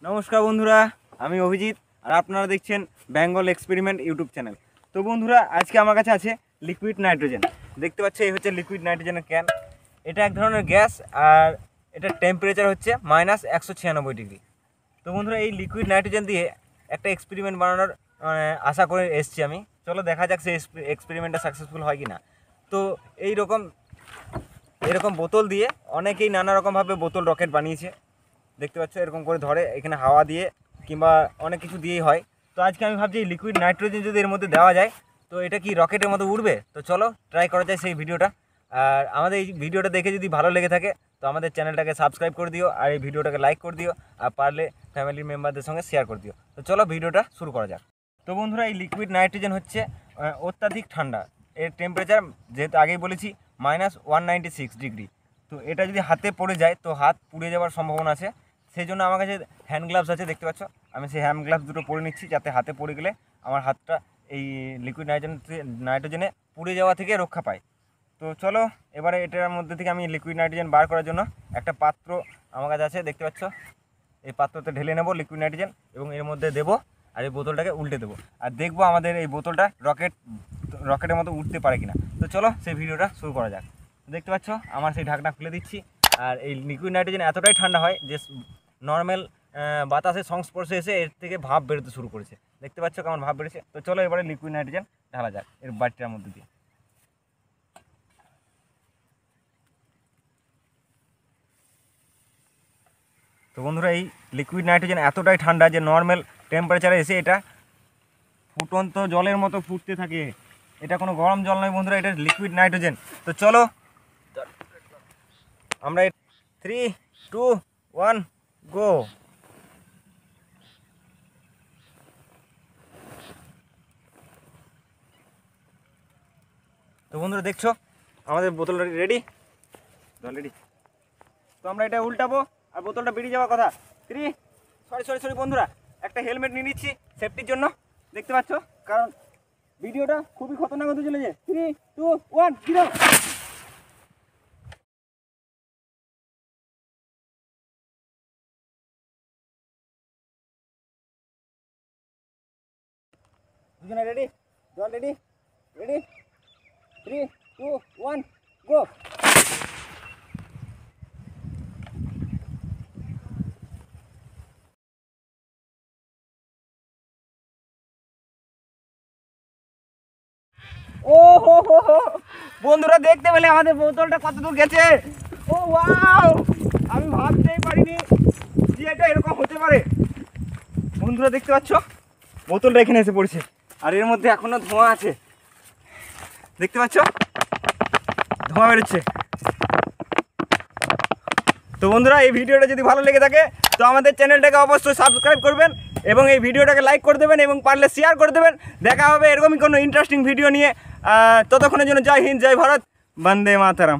নমস্কার বন্ধুরা, আমি অভিজিৎ আর আপনারা দেখছেন বেঙ্গল এক্সপেরিমেন্ট ইউটিউব চ্যানেল। তো বন্ধুরা, আজকে আমার কাছে আছে লিকুইড নাইট্রোজেন। দেখতে পাচ্ছ, এই হচ্ছে লিকুইড নাইট্রোজেনের ক্যান। এটা এক ধরনের গ্যাস আর এটার টেম্পারেচার হচ্ছে -196 ডিগ্রি। তো বন্ধুরা, এই লিকুইড নাইট্রোজেন দিয়ে একটা এক্সপেরিমেন্ট বানানোর আশা করে এসেছি আমি। চলো দেখা যাক সেই এক্সপেরিমেন্টটা সাকসেসফুল হয় কি না। তো এরকম বোতল দিয়ে অনেকেই নানা রকমভাবে বোতল রকেট বানিয়েছে। দেখতে পাচ্ছ, এরকম করে ধরে এখানে হাওয়া দিয়ে কিংবা অনেক কিছু দিয়েই হয়। তো আজকে আমি ভাবছি লিকুইড নাইট্রোজেন যদি এর মধ্যে দেওয়া যায় তো এটা কি রকেটের মতো উঠবে। তো চলো ট্রাই করা যায় সেই ভিডিওটা। আর আমাদের এই ভিডিওটা দেখে যদি ভালো লেগে থাকে তো আমাদের চ্যানেলটাকে সাবস্ক্রাইব করে দিও আর এই ভিডিওটাকে লাইক করে দিও, আর পারলে ফ্যামিলি মেম্বারদের সঙ্গে শেয়ার করে দিও। তো চলো ভিডিওটা শুরু করা যাক। তো বন্ধুরা, এই লিকুইড নাইট্রোজেন হচ্ছে অত্যাধিক ঠান্ডা। এর টেম্পারেচার যেহেতু আগেই বলেছি -196 ডিগ্রি। তো এটা যদি হাতে পড়ে যায় তো হাত পুড়ে যাওয়ার সম্ভাবনা আছে। সেই জন্য আমার কাছে হ্যান্ড গ্লাভস আছে, দেখতে পাচ্ছ। আমি সেই হ্যান্ড গ্লাভস দুটো পরে নিচ্ছি যাতে হাতে পড়ে গেলে আমার হাতটা এই লিকুইড নাইট্রোজেনে পুড়ে যাওয়া থেকে রক্ষা পায়। তো চলো এবারে এটার মধ্যে থেকে আমি লিকুইড নাইট্রোজেন বার করার জন্য একটা পাত্র আমার কাছে আছে, দেখতে পাচ্ছ। এই পাত্রতে ঢেলে নেব লিকুইড নাইট্রোজেন এবং এর মধ্যে দেবো আর এই বোতলটাকে উল্টে দেবো, আর দেখবো আমাদের এই বোতলটা রকেটের মতো উঠতে পারে কিনা। তো চলো সেই ভিডিওটা শুরু করা যাক। দেখতে পাচ্ছ, আমার সেই ঢাকনা খুলে দিচ্ছি। আর এই লিকুইড নাইট্রোজেন এতটাই ঠান্ডা হয় যে নর্মাল বাতাসের সংস্পর্শে এসে এর থেকে ভাপ বেরোতে শুরু করেছে। দেখতে পাচ্ছ কেমন ভাপ বেরোছে। তো চলো এবারে লিকুইড নাইট্রোজেন ঢালা যাক এর বাটিটার মধ্যে দিয়ে। তো বন্ধুরা, এই লিকুইড নাইট্রোজেন এতটাই ঠান্ডা যে নর্মাল টেম্পারেচারে এসে এটা ফুটন্ত জলের মতো ফুটতে থাকে। এটা কোনো গরম জল নয় বন্ধুরা, এটা লিকুইড নাইট্রোজেন। তো চলো আমরা 3, 2, 1 গো। তো বন্ধুরা দেখছো আমাদের বোতলটা রেডি। তো আমরা এটা উল্টাবো আর বোতলটা বেরিয়ে যাওয়ার কথা। সরি বন্ধুরা, একটা হেলমেট নিয়ে নিচ্ছি সেফটির জন্য। দেখতে পাচ্ছ, কারণ ভিডিওটা খুবই খতরনাক হতে চলেছে। 3, 2, 1 0। দুজনে রেডি, জল রেডি, 3, 2, 1 গো। ও হো হো হো, বন্ধুরা দেখতে পেলে আমাদের বোতলটা কত দূর গেছে। ও ওয়াও, আমি ভাবতেই পারিনি যে এটা এরকম হতে পারে। বন্ধুরা দেখতে পাচ্ছ, বোতলটা এখানে এসে পড়েছে আর এর মধ্যে এখনো ধোঁয়া আছে। দেখতে পাচ্ছ, ধোঁয়া বেরোচ্ছে। তো বন্ধুরা, এই ভিডিওটা যদি ভালো লেগে থাকে তো আমাদের চ্যানেলটাকে অবশ্যই সাবস্ক্রাইব করবেন এবং এই ভিডিওটাকে লাইক করে দেবেন এবং পারলে শেয়ার করে দেবেন। দেখা হবে এরকমই কোনো ইন্টারেস্টিং ভিডিও নিয়ে। ততক্ষণের জন্য জয় হিন্দ, জয় ভারত, বন্দে মাতরম।